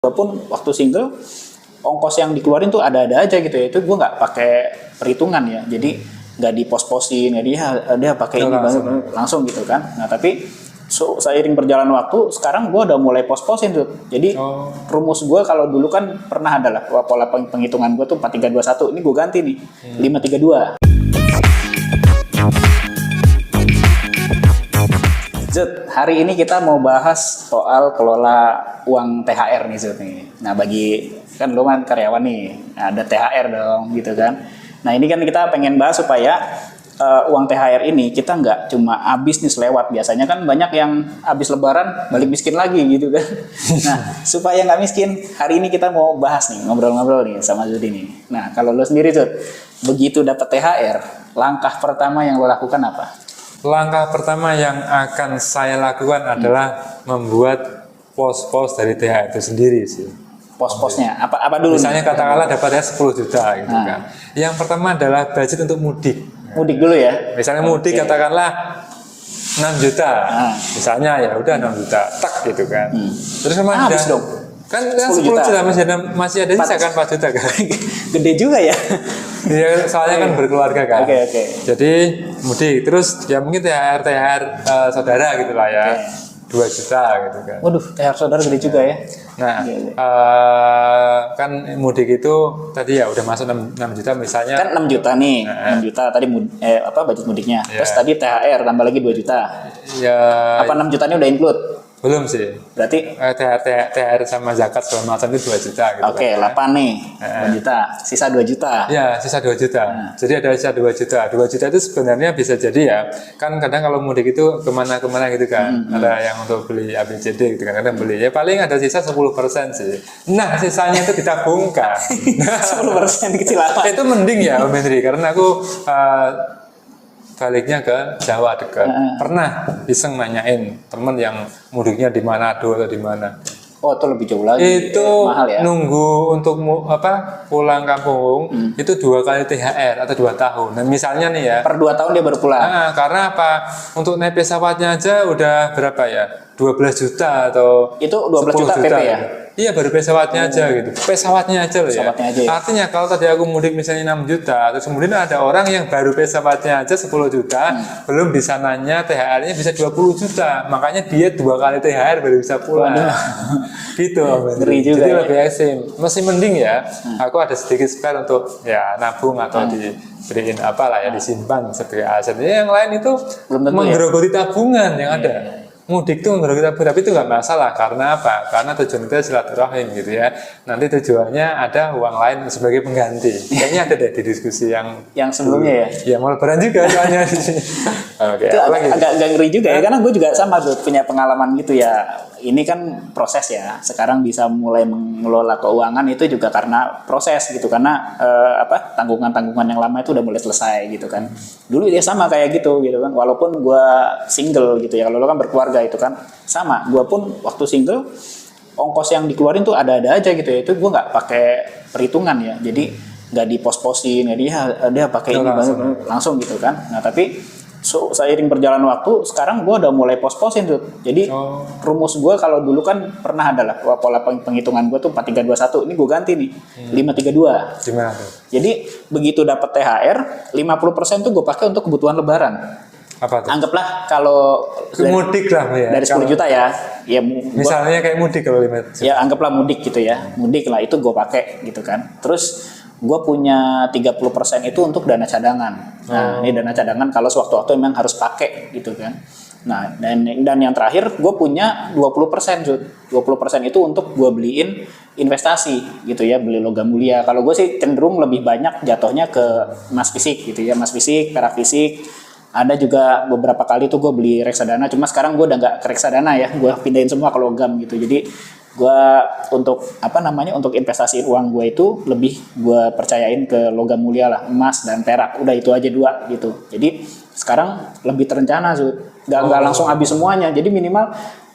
Walaupun waktu single ongkos yang dikeluarin tuh ada-ada aja gitu ya, itu gue nggak pakai perhitungan ya, jadi nggak di-pos-posin, jadi dia pakai ini banget langsung gitu kan. Nah tapi seiring berjalan waktu sekarang gue udah mulai pos-posin tuh, jadi rumus gue kalau dulu kan pernah ada lah pola penghitungan gue tuh 4321, ini gue ganti nih 532. Zut, hari ini kita mau bahas soal kelola uang THR nih Zut nih. Nah bagi kan lu kan karyawan nih, ada THR dong gitu kan. Nah ini kan kita pengen bahas supaya uang THR ini kita nggak cuma habis nih selewat. Biasanya kan banyak yang habis lebaran balik miskin lagi gitu kan. Nah supaya nggak miskin, hari ini kita mau bahas nih, ngobrol-ngobrol nih sama Zut ini. Nah kalau lu sendiri Zut, begitu dapat THR, langkah pertama yang lo lakukan apa? Langkah pertama yang akan saya lakukan adalah membuat pos-pos dari THR itu sendiri sih. Pos-posnya apa dulu? Misalnya katakanlah dapatnya 10 juta gitu kan. Yang pertama adalah budget untuk mudik. Mudik dulu ya. Misalnya mudik katakanlah 6 juta. Misalnya ya udah 6 juta tak gitu kan. Terus kemana habis dong. Kan 10 juta masih ada sisa kan 4 juta kan. Gede juga ya. Ya soalnya kan berkeluarga kan. Oke. Jadi mudik terus ya mungkin THR saudara gitu lah ya. 2 juta gitu kan. Waduh, THR saudara gede juga ya. Nah, kan mudik itu tadi ya udah masuk 6 juta misalnya. Kan 6 juta nih. 6 juta tadi budget mudiknya. Terus tadi THR tambah lagi 2 juta. Ya. Apa 6 jutanya udah include? Belum sih. Berarti THR sama zakat segala macam itu 2 juta gitu. Oke, 8 nih. 2 juta. Sisa 2 juta. Ya, sisa 2 juta. Jadi ada sisa 2 juta. 2 juta itu sebenarnya bisa jadi ya. Kan kadang kalau mudik itu kemana-kemana gitu kan. Ada yang untuk beli ABCD gitu kan. Kadang beli. Ya paling ada sisa 10% sih. Nah, sisanya itu ditabungkan. 10% kecil amat. Itu mending ya Om Hendri. Karena aku baliknya ke Jawa dekat. Pernah iseng nanyain temen yang mudiknya di Manado atau di mana. Oh, itu lebih jauh lagi. Itu mahal ya. nunggu untuk pulang kampung itu 2 kali THR atau 2 tahun. Dan misalnya nih ya. Per 2 tahun dia baru pulang. Karena apa? Untuk naik pesawatnya aja udah berapa ya? 12 juta atau itu 12 juta PP ya? Iya baru pesawatnya aja gitu. Pesawatnya aja loh ya. Aja ya. Artinya kalau tadi aku mudik misalnya 6 juta, terus kemudian ada orang yang baru pesawatnya aja 10 juta, belum di sananya THR-nya bisa 20 juta. Makanya dia 2 kali THR baru bisa pulang. Gitu. Ngeri juga. Jadi lebih ekstrim. Masih mending ya. Aku ada sedikit spare untuk ya nabung atau diberiin apalah ya disimpan sebagai aset. Yang lain itu menggerogoti tabungan yang ada. Mudik tuh menggerogoti tabungan, tapi itu nggak masalah. Karena apa? Karena tujuan kita silaturahim gitu ya. Nanti tujuannya ada uang lain sebagai pengganti. Kayaknya ada deh di diskusi yang sebelumnya ya. Ya mau lebaran juga soalnya di sini. Oke. Itu agak ngeri juga ya, karena gue juga sama tuh punya pengalaman gitu ya. Ini kan proses ya. Sekarang bisa mulai mengelola keuangan itu juga karena proses gitu, karena tanggungan-tanggungan yang lama itu udah mulai selesai gitu kan. Dulu dia sama kayak gitu kan. Walaupun gue single gitu ya. Kalau lo kan berkeluarga itu kan sama. Gue pun waktu single ongkos yang dikeluarin tuh ada-ada aja gitu ya. Itu gue nggak pakai perhitungan ya. Jadi nggak di-pos-posin, dia pakai ini langsung gitu kan. Nah tapi seiring berjalan waktu sekarang gue udah mulai pos-posin tuh. Jadi rumus gue kalau dulu kan pernah ada lah pola penghitungan gue tuh 4321, ini gue ganti nih 532. Gimana tuh? Jadi begitu dapat THR 50% tuh gue pakai untuk kebutuhan lebaran. Apa tuh? Anggaplah kalau mudik lah ya. Dari 10 juta ya. Ya misalnya kayak mudik kalau 5 juta. Ya anggaplah mudik gitu ya. Mudik lah itu gue pakai gitu kan. Terus gue punya 30% itu untuk dana cadangan. Nah, ini dana cadangan kalau sewaktu-waktu memang harus pakai gitu kan. Nah, dan yang terakhir gue punya 20%. 20% itu untuk gue beliin investasi gitu ya, beli logam mulia. Kalau gue sih cenderung lebih banyak jatuhnya ke emas fisik gitu ya, emas fisik, perak fisik. Ada juga beberapa kali tuh gue beli reksadana, cuma sekarang gue udah nggak ke reksadana ya, gue pindahin semua ke logam gitu. Jadi gue untuk untuk investasi uang gue itu lebih gue percayain ke logam mulia lah, emas dan perak. Udah itu aja 2 gitu. Jadi sekarang lebih terencana nggak langsung habis semuanya. Jadi minimal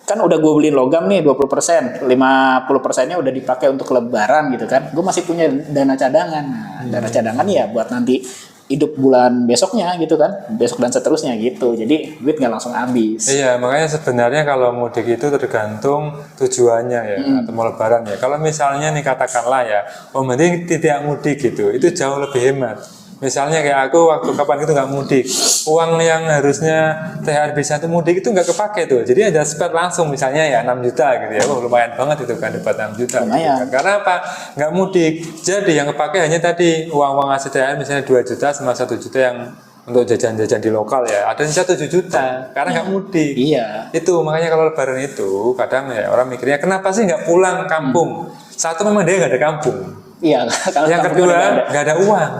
kan udah gue beliin logam nih 20%, 50%-nya udah dipakai untuk lebaran gitu kan. Gue masih punya dana cadangan. Nah, dana cadangan ya buat nanti hidup bulan besoknya gitu kan, besok dan seterusnya gitu. Jadi duit nggak langsung habis. Iya, makanya sebenarnya kalau mudik itu tergantung tujuannya ya, atau mau lebaran ya. Kalau misalnya nih katakanlah ya, mending tidak mudik gitu, itu jauh lebih hemat. Misalnya kayak aku waktu kapan itu nggak mudik, uang yang harusnya THR bisa itu mudik itu nggak kepake tuh. Jadi ada spare langsung misalnya ya 6 juta gitu ya, lumayan banget itu kan dapat 6 juta. Gitu kan. Karena apa? Nggak mudik. Jadi yang kepake hanya tadi uang-uang hasil THR misalnya 2 juta sama 1 juta yang untuk jajan-jajan di lokal ya. Ada sisa 7 juta karena nggak mudik. Iya. Itu makanya kalau lebaran itu kadang ya orang mikirnya kenapa sih nggak pulang kampung? Satu memang dia nggak ada kampung. Iya. Yang kedua nggak ada uang.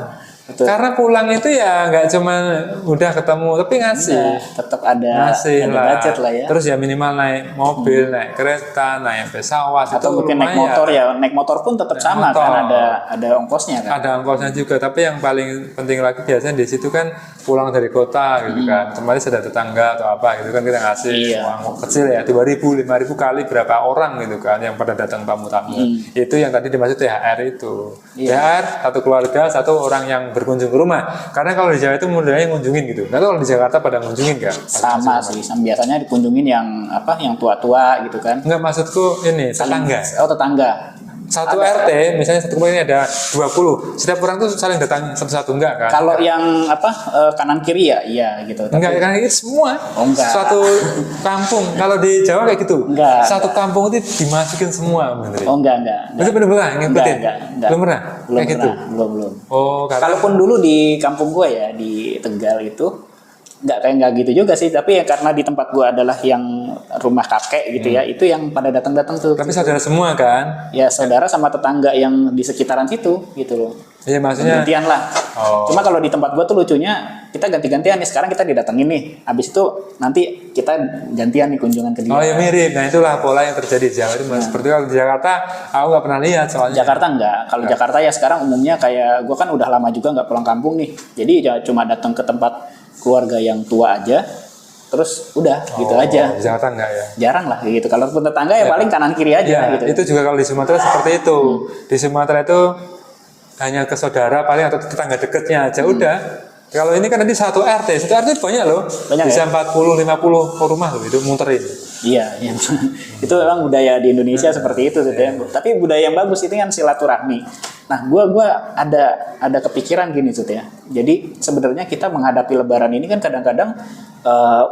Betul. Karena pulang itu ya nggak cuma udah ketemu tapi ngasih, tetap ada budget lah ya. Terus ya minimal naik mobil, naik kereta, naik pesawat atau itu mungkin lumayan. naik motor ya, naik motor pun tetap sama motor. Kan ada ongkosnya kan. Ada ongkosnya juga, tapi yang paling penting lagi biasanya di situ kan pulang dari kota gitu kan, kemarin ada tetangga atau apa gitu kan kita ngasih uang kecil ya 2.000, 5.000 kali berapa orang gitu kan yang pada datang tamu-tamu. Itu yang tadi dimaksud THR itu. THR satu keluarga, satu orang yang berkunjung ke rumah. Karena kalau di Jawa itu modelnya ngunjungin gitu. Nah kalau di Jakarta pada ngunjungin nggak? Sama sih, biasanya dikunjungin yang apa, yang tua-tua gitu kan. Enggak, maksudku ini tetangga. Oh tetangga. Satu RT misalnya satu rumah ini ada 20, setiap orang tuh saling datang satu-satu enggak kan? Kalau yang apa kanan kiri ya iya gitu. Enggak, kan itu semua. Oh, enggak. Suatu kampung kalau di Jawa kayak gitu. Enggak. Satu kampung itu dimasukin semua bener. Oh enggak. Itu bener-bener ngikutin. Enggak. Belum pernah? Belum kayak pernah. gitu. Belum. Oh, karena kalaupun dulu di kampung gue ya di Tegal itu nggak gitu juga sih, tapi ya karena di tempat gue adalah yang rumah kakek gitu ya, itu yang pada datang tuh. Tapi saudara semua kan? Ya saudara sama tetangga yang di sekitaran situ gitu loh. Iya maksudnya. Gantian lah. Oh. Cuma kalau di tempat gue tuh lucunya kita ganti-gantian nih. Sekarang kita didatengin nih, habis itu nanti kita gantian nih kunjungan ke dia. Oh ya mirip. Nah itulah pola yang terjadi di Jawa itu. Seperti kalau di Jakarta, aku nggak pernah lihat soalnya. Jakarta enggak. Kalau Jakarta ya sekarang umumnya kayak gue kan udah lama juga nggak pulang kampung nih. Jadi ya cuma datang ke tempat keluarga yang tua aja, terus udah gitu aja. Di Jakarta enggak ya? Jarang lah gitu. Kalaupun tetangga ya paling kanan kiri aja gitu. Itu juga kalau di Sumatera seperti itu. Di Sumatera itu hanya ke saudara paling atau tetangga dekatnya aja udah. Kalau ini kan nanti satu RT banyak loh. Banyak bisa ya? 40-50 rumah loh itu muterin. Iya. Itu memang budaya di Indonesia seperti itu gitu ya. Tapi budaya yang bagus itu kan silaturahmi. Nah, gua ada kepikiran gini Sud ya. Jadi sebenarnya kita menghadapi Lebaran ini kan kadang-kadang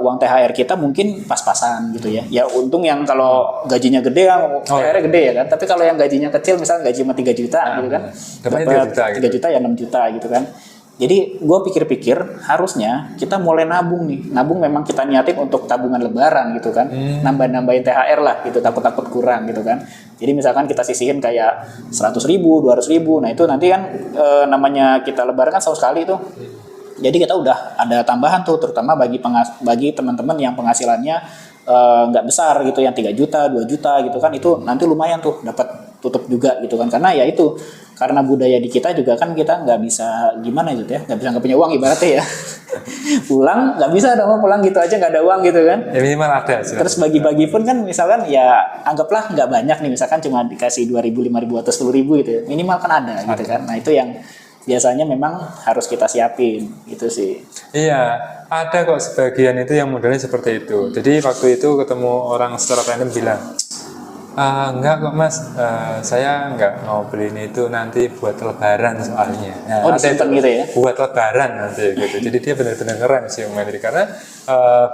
uang THR kita mungkin pas-pasan gitu ya. Ya untung yang kalau gajinya gede kan THR-nya gede ya kan. Tapi kalau yang gajinya kecil misalnya gaji cuma 3 juta gitu kan. Dapat 3 juta ya 6 juta gitu kan. Jadi gue pikir-pikir harusnya kita mulai nabung nih. Nabung memang kita niatin untuk tabungan Lebaran gitu kan. Nambah-nambahin THR lah gitu, takut-takut kurang gitu kan. Jadi misalkan kita sisihin kayak 100.000, 200.000. Nah itu nanti kan namanya kita Lebaran kan setahun sekali tuh. Jadi kita udah ada tambahan tuh, terutama bagi teman-teman yang penghasilannya nggak besar gitu, yang 3 juta, 2 juta gitu kan. Itu nanti lumayan tuh dapat tutup juga gitu kan. Karena ya itu, karena budaya di kita juga kan kita nggak bisa gimana gitu ya, nggak punya uang ibaratnya ya. Pulang nggak bisa dong, pulang gitu aja nggak ada uang gitu kan. Ya minimal ada. Terus bagi-bagi pun kan misalkan ya anggaplah nggak banyak nih, misalkan cuma dikasih 2.000, 5.000 atau 10.000 gitu ya. Minimal kan ada gitu kan. Nah itu yang biasanya memang harus kita siapin gitu sih. Iya, ada kok sebagian itu yang modelnya seperti itu. Jadi waktu itu ketemu orang secara random bilang, enggak kok mas, saya enggak mau beli ini itu nanti buat Lebaran soalnya. Nah, disimpan gitu ya? Buat Lebaran nanti gitu. Jadi dia benar-benar ngerem sih Om Menteri, karena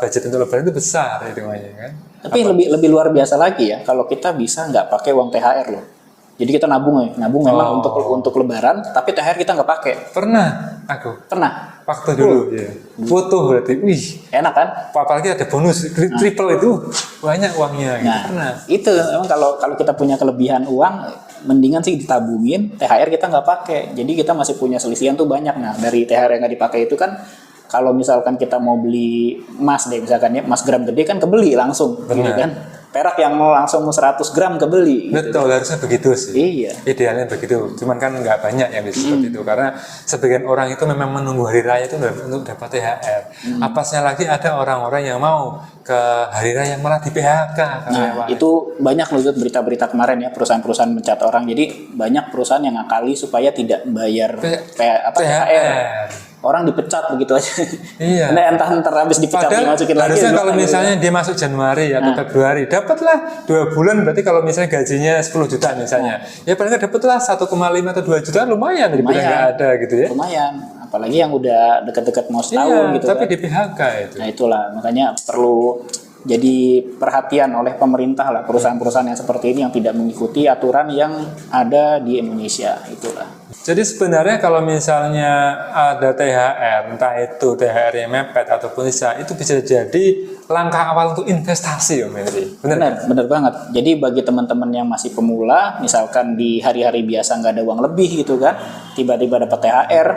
budget untuk Lebaran itu besar hitungannya kan. Tapi lebih luar biasa lagi ya kalau kita bisa nggak pakai uang THR loh. Jadi kita nabung memang untuk Lebaran, tapi THR kita nggak pakai. Pernah aku. Pernah. Waktu dulu, ya. Foto berarti, wih, enak kan? Apalagi ada bonus triple itu banyak uangnya. Gitu. Nah, pernah. Itu memang kalau kita punya kelebihan uang, mendingan sih ditabungin. THR kita nggak pakai, jadi kita masih punya selisihan tuh banyak. Nah dari THR yang nggak dipakai itu kan, kalau misalkan kita mau beli emas deh, misalkan ya emas gram gede kan kebeli langsung, gitu kan? Perak yang langsung 100 gram kebeli. Betul, gitu. Harusnya begitu sih. Iya. Idealnya begitu. Cuman kan nggak banyak yang bisa seperti itu. Karena sebagian orang itu memang menunggu hari raya itu untuk dapat THR. Apasnya lagi ada orang-orang yang mau ke hari raya malah di PHK. Nah, itu banyak loh berita-berita kemarin ya, perusahaan-perusahaan mencat orang. Jadi banyak perusahaan yang ngakali supaya tidak bayar THR. Iya. orang dipecat begitu aja. Iya. Nah, entah habis dipecat Padahal dimasukin lagi. harusnya kalau gimana gitu. misalnya dia masuk Januari atau Februari, dapatlah 2 bulan, berarti kalau misalnya gajinya 10 juta misalnya, ya paling nggak dapatlah 1,5 atau 2 juta, lumayan daripada nggak ada gitu ya. Lumayan, apalagi yang udah deket-deket mau setahun Iya, gitu tapi kan. di PHK itu. Nah itulah makanya perlu jadi perhatian oleh pemerintah lah, perusahaan-perusahaan yang seperti ini yang tidak mengikuti aturan yang ada di Indonesia, itulah. Jadi sebenarnya kalau misalnya ada THR, entah itu THR yang mepet ataupun sisa, itu bisa jadi langkah awal untuk investasi, Om Henry. Benar banget. Jadi bagi teman-teman yang masih pemula, misalkan di hari-hari biasa nggak ada uang lebih gitu kan, tiba-tiba dapat THR,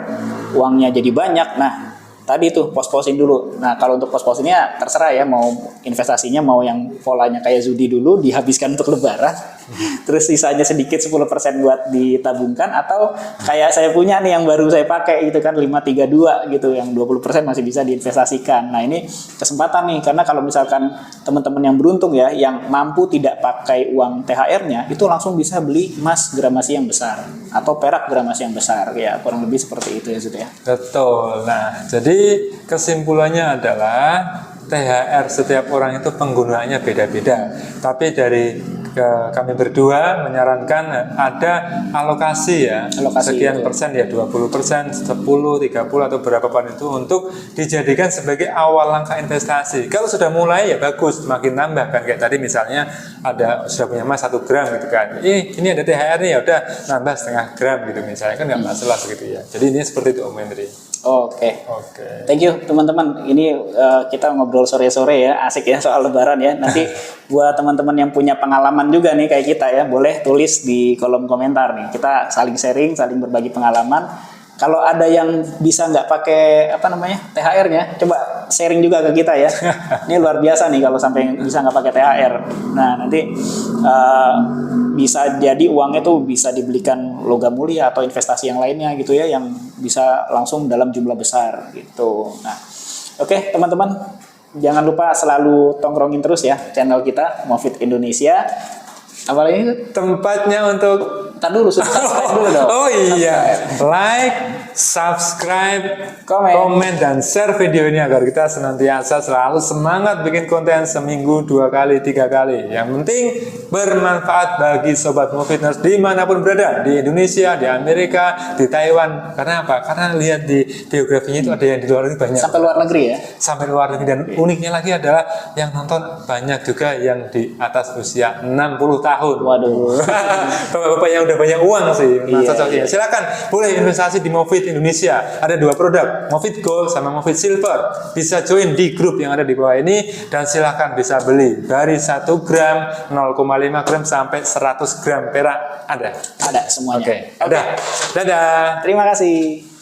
uangnya jadi banyak. Nah, tadi tuh pos-posin dulu. Nah, kalau untuk pos-posinnya terserah ya, mau investasinya mau yang polanya kayak Zudi dulu dihabiskan untuk lebaran. Terus sisanya sedikit 10% buat ditabungkan, atau kayak saya punya nih yang baru saya pakai gitu kan 532 gitu, yang 20% masih bisa diinvestasikan. Nah, ini kesempatan nih, karena kalau misalkan teman-teman yang beruntung ya, yang mampu tidak pakai uang THR-nya, itu langsung bisa beli emas gramasi yang besar atau perak gramasi yang besar ya, kurang lebih seperti itu ya Zudi ya. Betul. Nah, jadi kesimpulannya adalah THR setiap orang itu penggunaannya beda-beda. Tapi dari kami berdua menyarankan ada alokasi ya, sekian persen ya, 20%, 10, 30 atau berapapun itu untuk dijadikan sebagai awal langkah investasi. Kalau sudah mulai ya bagus, makin nambah kan, kayak tadi misalnya ada sudah punya emas 1 gram gitu kan, ini ada THR nih, ya udah nambah setengah gram gitu misalnya, kan nggak masalah begitu ya. Jadi ini seperti itu Om Henry. Oke. Thank you teman-teman. Ini kita ngobrol sore-sore ya, asik ya soal lebaran ya. Nanti buat teman-teman yang punya pengalaman juga nih kayak kita ya, boleh tulis di kolom komentar nih. Kita saling sharing, saling berbagi pengalaman. Kalau ada yang bisa nggak pakai THR-nya, coba sharing juga ke kita ya. Ini luar biasa nih kalau sampai bisa nggak pakai THR. Nah nanti bisa jadi uangnya tuh bisa dibelikan logam mulia atau investasi yang lainnya gitu ya, yang bisa langsung dalam jumlah besar gitu. Nah, oke, teman-teman, jangan lupa selalu tongkrongin terus ya channel kita Mofit Indonesia. Apalagi itu tempatnya untuk dulu subscribe dulu dong. Oh iya, like, subscribe, komen, dan share video ini agar kita senantiasa selalu semangat bikin konten seminggu 2 kali, 3 kali. Yang penting bermanfaat bagi Sobat Mofitness dimanapun berada, di Indonesia, di Amerika, di Taiwan. Karena apa? Karena lihat di biografinya itu ada yang di luar negeri banyak. Sampai luar negeri ya? Sampai luar negeri, dan uniknya lagi adalah yang nonton banyak juga yang di atas usia 60 tahun. Waduh. Bapak-bapak yang udah banyak uang sih, iya. Silakan boleh investasi di Mofit Indonesia. Ada 2 produk, Mofit Gold sama Mofit Silver. Bisa join di grup yang ada di bawah ini, dan silakan bisa beli dari 1 gram, 0,5 gram sampai 100 gram perak ada. Ada semuanya. Oke. Dadah. Terima kasih.